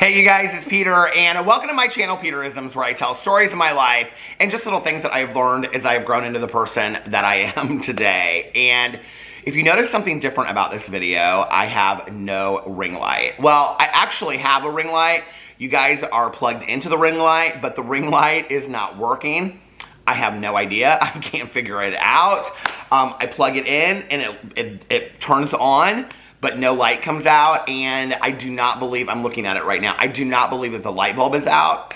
Hey you guys, it's Peter, and welcome to my channel, Peterisms, where I tell stories of my life and just little things that I've learned as I've grown into the person that I am today. And if you notice something different about this video, I have no ring light. Well, I actually have a ring light. You guys are plugged into the ring light, but the ring light is not working. I have no idea. I can't figure it out. I plug it in and it turns on, but no light comes out, and I do not believe, I'm looking at it right now, I do not believe that the light bulb is out.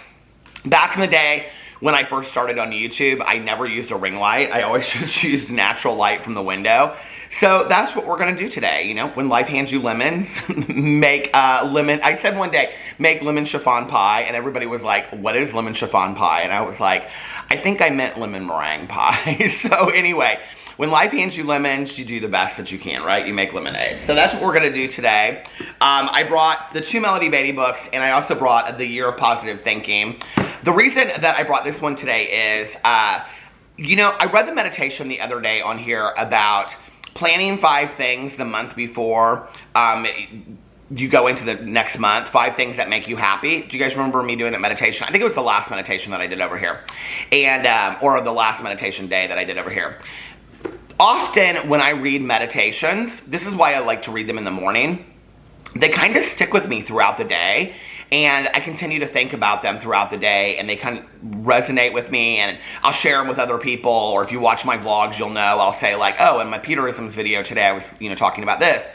Back in the day, when I first started on YouTube, I never used a ring light. I always just used natural light from the window. So that's what we're gonna do today. You know, when life hands you lemons, make lemon, I said one day, make lemon chiffon pie, and everybody was like, what is lemon chiffon pie? And I was like, I think I meant lemon meringue pie. So anyway, when life hands you lemons, you do the best that you can, right? You make lemonade. So that's what we're gonna do today. I brought the 2 Melody Beatty books, and I also brought The Year of Positive Thinking. The reason that I brought this one today is, you know, I read the meditation the other day on here about planning 5 things the month before you go into the next month, 5 things that make you happy. Do you guys remember me doing that meditation? I think it was the last meditation that I did over here, and or the last meditation day that I did over here. Often when I read meditations, this is why I like to read them in the morning, they kind of stick with me throughout the day, and I continue to think about them throughout the day, and they kind of resonate with me, and I'll share them with other people, or if you watch my vlogs, you'll know, I'll say like, oh, in my Peterisms video today, I was, you know, talking about this.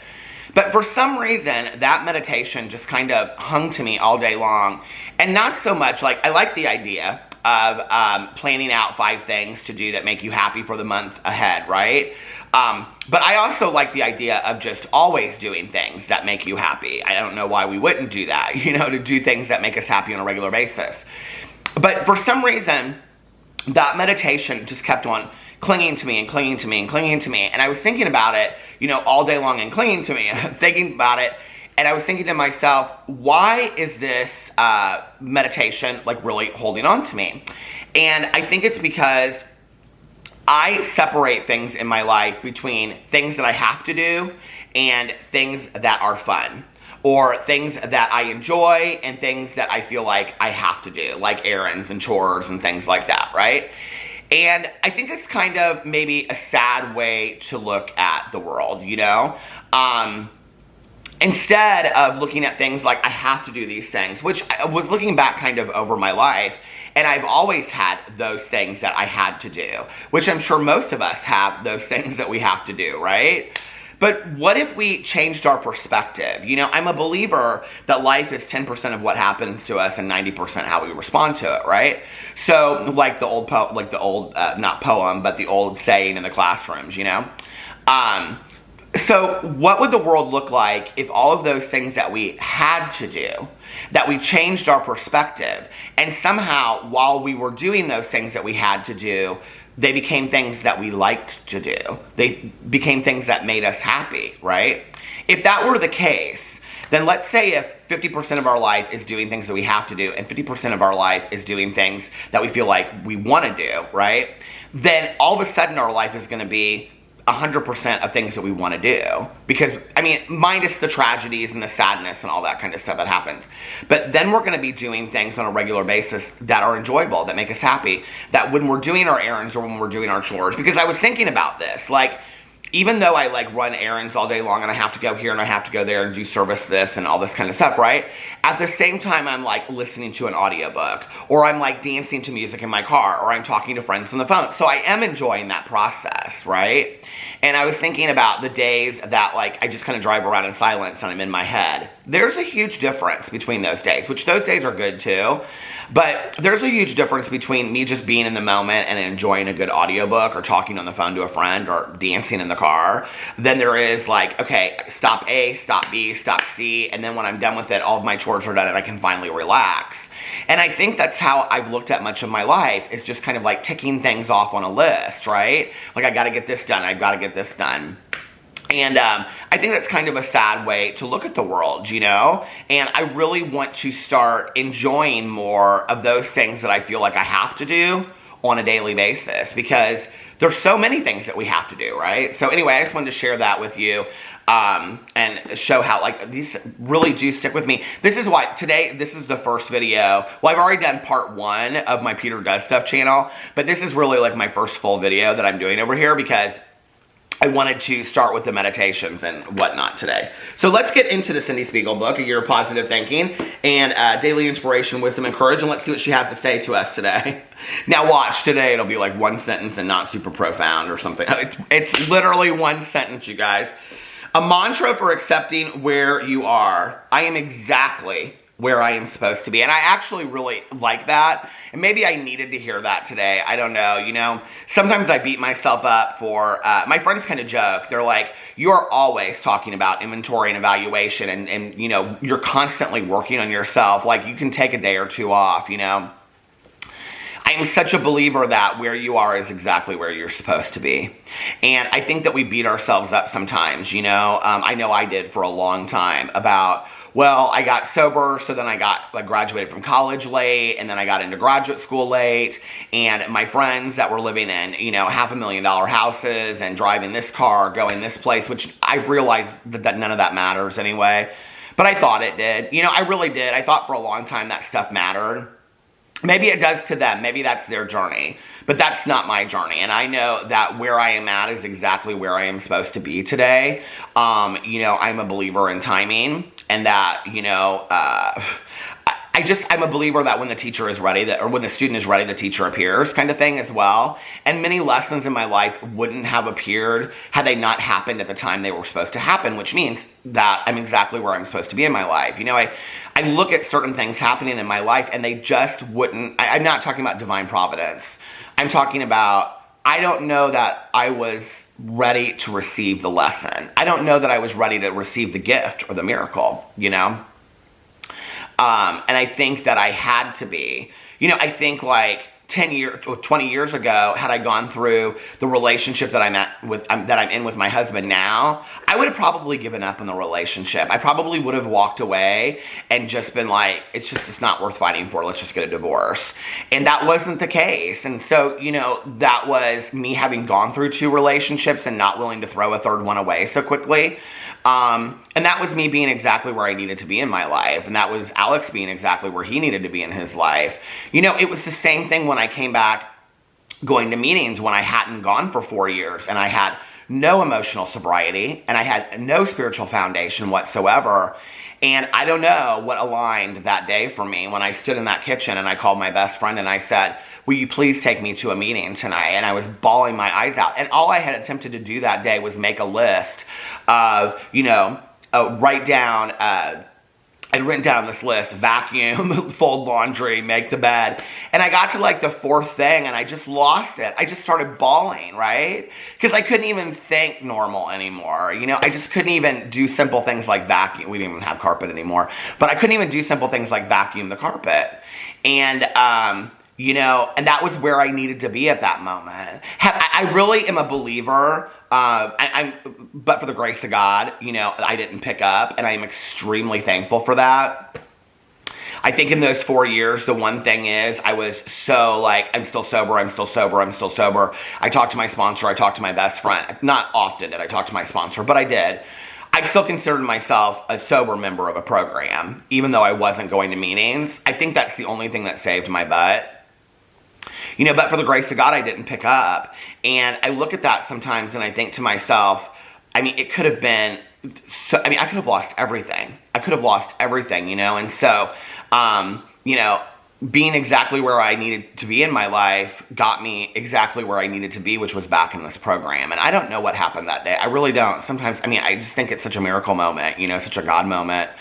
But for some reason, that meditation just kind of hung to me all day long, and not so much, like, I like the idea of planning out 5 things to do that make you happy for the month ahead, right? But I also like the idea of just always doing things that make you happy. I don't know why we wouldn't do that, you know, to do things that make us happy on a regular basis. But for some reason, that meditation just kept on clinging to me and clinging to me and clinging to me. And I was thinking about it, you know, all day long and clinging to me and thinking about it. And I was thinking to myself, why is this meditation like really holding on to me? And I think it's because I separate things in my life between things that I have to do and things that are fun, or things that I enjoy and things that I feel like I have to do, like errands and chores and things like that, right? And I think it's kind of maybe a sad way to look at the world, you know? Instead of looking at things like, I have to do these things, which I was looking back kind of over my life, and I've always had those things that I had to do, which I'm sure most of us have those things that we have to do, right? But what if we changed our perspective? You know, I'm a believer that life is 10% of what happens to us and 90% how we respond to it, right? So, like the old, not poem, but the old saying in the classrooms, you know? So what would the world look like if all of those things that we had to do, that we changed our perspective, and somehow while we were doing those things that we had to do, they became things that we liked to do. They became things that made us happy, right? If that were the case, then let's say if 50% of our life is doing things that we have to do, and 50% of our life is doing things that we feel like we want to do, right? Then all of a sudden our life is going to be 100% of things that we want to do. Because, I mean, minus the tragedies and the sadness and all that kind of stuff that happens. But then we're going to be doing things on a regular basis that are enjoyable, that make us happy, that when we're doing our errands or when we're doing our chores. Because I was thinking about this, like, even though I like run errands all day long and I have to go here and I have to go there and do service this and all this kind of stuff, right? At the same time, I'm like listening to an audiobook, or I'm like dancing to music in my car, or I'm talking to friends on the phone. So I am enjoying that process, right? And I was thinking about the days that like I just kind of drive around in silence and I'm in my head. There's a huge difference between those days, which those days are good too. But there's a huge difference between me just being in the moment and enjoying a good audiobook or talking on the phone to a friend or dancing in the car. Then there is like, okay, stop A, stop B, stop C, and then when I'm done with it, all of my chores are done and I can finally relax. And I think that's how I've looked at much of my life. It's just kind of like ticking things off on a list, right? Like I gotta get this done, I've gotta get this done. And I think that's kind of a sad way to look at the world, you know? And I really want to start enjoying more of those things that I feel like I have to do, on a daily basis, because there's so many things that we have to do, right? So anyway, I just wanted to share that with you, and show how, like, these really do stick with me. This is why today, this is the first video. Well, I've already done part 1 of my Peter Does Stuff channel, but this is really like my first full video that I'm doing over here, because I wanted to start with the meditations and whatnot today. So let's get into the Cindy Spiegel book, A Year of Positive Thinking, and Daily Inspiration, Wisdom, and Courage, and let's see what she has to say to us today. Now watch, today it'll be like one sentence and not super profound or something. It's literally one sentence, you guys. A mantra for accepting where you are. I am exactly where I am supposed to be. And I actually really like that. And maybe I needed to hear that today. I don't know. You know, sometimes I beat myself up for, my friends kind of joke. They're like, you're always talking about inventory and evaluation, and, you know, you're constantly working on yourself. Like, you can take a day or two off, you know. I am such a believer that where you are is exactly where you're supposed to be. And I think that we beat ourselves up sometimes, you know. I know I did for a long time about, well, I got sober, so then I graduated from college late, and then I got into graduate school late, and my friends that were living in, you know, $500,000 houses and driving this car, going this place, which I realized that none of that matters anyway. But I thought it did. You know, I really did. I thought for a long time that stuff mattered. Maybe it does to them. Maybe that's their journey. But that's not my journey. And I know that where I am at is exactly where I am supposed to be today. You know, I'm a believer in timing. And that, you know, I'm a believer that when the teacher is ready, or when the student is ready, the teacher appears, kind of thing as well. And many lessons in my life wouldn't have appeared had they not happened at the time they were supposed to happen, which means that I'm exactly where I'm supposed to be in my life. You know, I look at certain things happening in my life and they just wouldn't. I'm not talking about divine providence. I'm talking about, I don't know that I was ready to receive the lesson. I don't know that I was ready to receive the gift or the miracle, you know? And I think that I had to be. You know, I think like 10 years or 20 years ago, had I gone through the relationship that I'm in with my husband now, I would have probably given up on the relationship. I probably would have walked away and just been like, it's not worth fighting for. Let's just get a divorce. And that wasn't the case. And so, you know, that was me having gone through 2 relationships and not willing to throw a third one away so quickly. And that was me being exactly where I needed to be in my life. And that was Alex being exactly where he needed to be in his life. You know, it was the same thing when I came back going to meetings when I hadn't gone for 4 years and I had no emotional sobriety and I had no spiritual foundation whatsoever. And I don't know what aligned that day for me when I stood in that kitchen and I called my best friend and I said, will you please take me to a meeting tonight? And I was bawling my eyes out. And all I had attempted to do that day was make a list of, you know, write down, I'd written down this list: vacuum, fold laundry, make the bed. And I got to like the 4th thing and I just lost it. I just started bawling, right? Because I couldn't even think normal anymore. You know, I just couldn't even do simple things like vacuum. We didn't even have carpet anymore. But I couldn't even do simple things like vacuum the carpet. And, you know, and that was where I needed to be at that moment. I really am a believer. But for the grace of God, you know, I didn't pick up, and I am extremely thankful for that. I think in those 4 years, the one thing is I was so like, I'm still sober, I'm still sober, I'm still sober. I talked to my sponsor, I talked to my best friend. Not often did I talk to my sponsor, but I did. I still considered myself a sober member of a program, even though I wasn't going to meetings. I think that's the only thing that saved my butt. You know, but for the grace of God, I didn't pick up. And I look at that sometimes and I think to myself, I mean, it could have been, I could have lost everything. I could have lost everything, you know? And so, you know, being exactly where I needed to be in my life got me exactly where I needed to be, which was back in this program. And I don't know what happened that day. I really don't. Sometimes, I mean, I just think it's such a miracle moment, you know, such a God moment,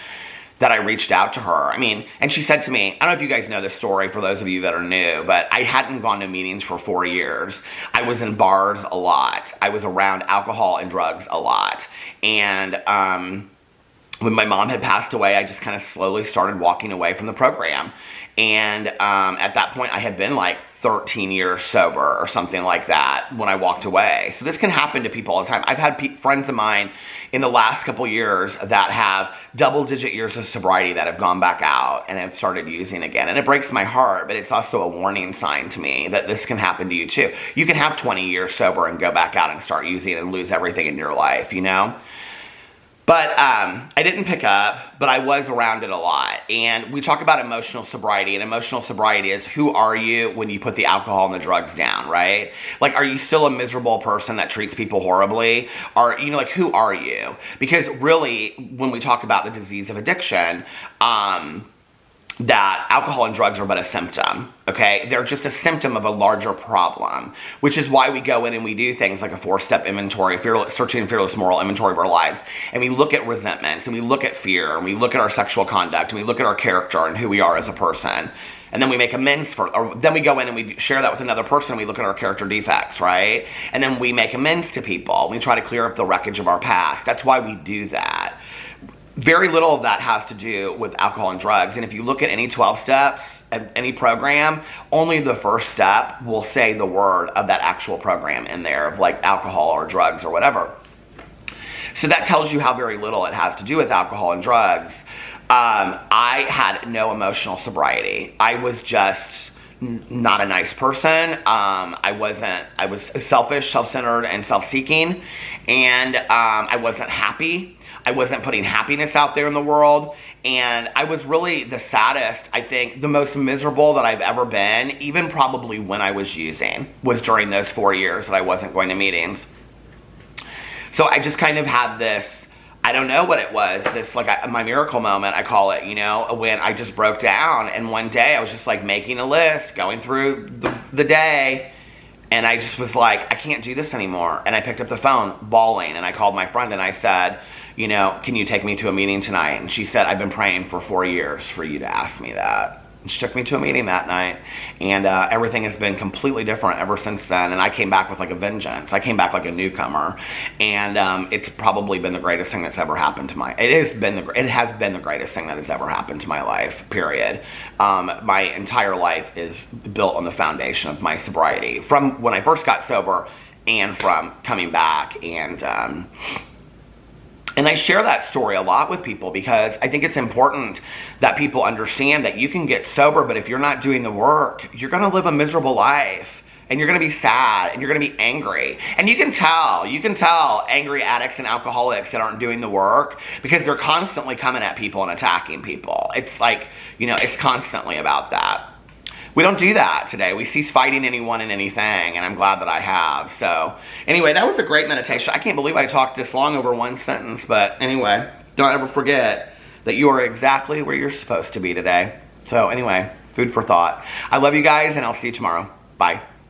that I reached out to her. I mean, and she said to me, I don't know if you guys know this story for those of you that are new, but I hadn't gone to meetings for 4 years. I was in bars a lot. I was around alcohol and drugs a lot. And when my mom had passed away, I just kind of slowly started walking away from the program. And at that point, I had been like 13 years sober or something like that when I walked away. So this can happen to people all the time. I've had friends of mine in the last couple years that have double-digit years of sobriety that have gone back out and have started using again. And it breaks my heart, but it's also a warning sign to me that this can happen to you too. You can have 20 years sober and go back out and start using and lose everything in your life, you know? But I didn't pick up, but I was around it a lot. And we talk about emotional sobriety, and emotional sobriety is who are you when you put the alcohol and the drugs down, right? Like, are you still a miserable person that treats people horribly? Or, you know, like, who are you? Because really, when we talk about the disease of addiction, that alcohol and drugs are but a symptom, okay? They're just a symptom of a larger problem, which is why we go in and we do things like a 4-step inventory, searching and fearless moral inventory of our lives, and we look at resentments, and we look at fear, and we look at our sexual conduct, and we look at our character and who we are as a person, and then we make amends or then we go in and we share that with another person, and we look at our character defects, right? And then we make amends to people. We try to clear up the wreckage of our past. That's why we do that. Very little of that has to do with alcohol and drugs. And if you look at any 12 steps, any program, only the first step will say the word of that actual program in there of like alcohol or drugs or whatever. So that tells you how very little it has to do with alcohol and drugs. I had no emotional sobriety. I was just not a nice person. I was selfish, self-centered, and self-seeking. And I wasn't happy. I wasn't putting happiness out there in the world, and I was really the saddest, I think, the most miserable that I've ever been, even probably when I was using, was during those 4 years that I wasn't going to meetings. So I just kind of had this, I don't know what it was, this like my miracle moment, I call it, you know, when I just broke down, and one day I was just like making a list, going through the day, and I just was like, I can't do this anymore. And I picked up the phone, bawling, and I called my friend and I said, you know, can you take me to a meeting tonight? And she said, I've been praying for 4 years for you to ask me that. And she took me to a meeting that night, and everything has been completely different ever since then. And I came back with like a vengeance. I came back like a newcomer, and it's probably been the greatest thing that's ever happened to it has been the greatest thing that has ever happened to my life, period. My entire life is built on the foundation of my sobriety, from when I first got sober and from coming back. And I share that story a lot with people because I think it's important that people understand that you can get sober, but if you're not doing the work, you're going to live a miserable life, and you're going to be sad, and you're going to be angry. And you can tell angry addicts and alcoholics that aren't doing the work because they're constantly coming at people and attacking people. It's like, you know, it's constantly about that. We don't do that today. We cease fighting anyone and anything, and I'm glad that I have. So anyway, that was a great meditation. I can't believe I talked this long over one sentence, but anyway, don't ever forget that you are exactly where you're supposed to be today. So anyway, food for thought. I love you guys, and I'll see you tomorrow. Bye.